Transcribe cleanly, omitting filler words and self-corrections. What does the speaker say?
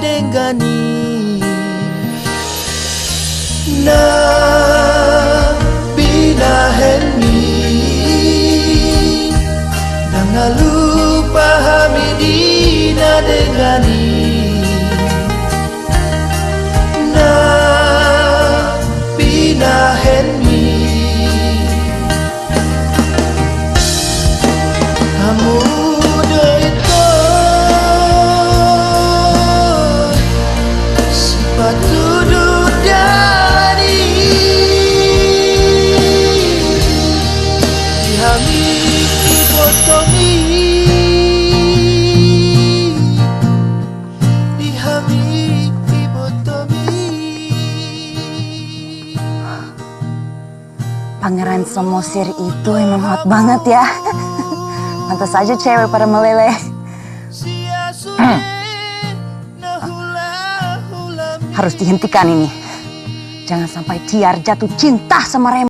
dengani na bina henni nanga lupa hamidina dengani na bina henni kamu doito sepatu dudani dihami ibotomi dihami ibotomi. Pangeran Samosir itu emang hot banget ya. Pantas aja cewek pada meleleh. Harus dihentikan ini. Jangan sampai Tiar jatuh cinta sama Remo.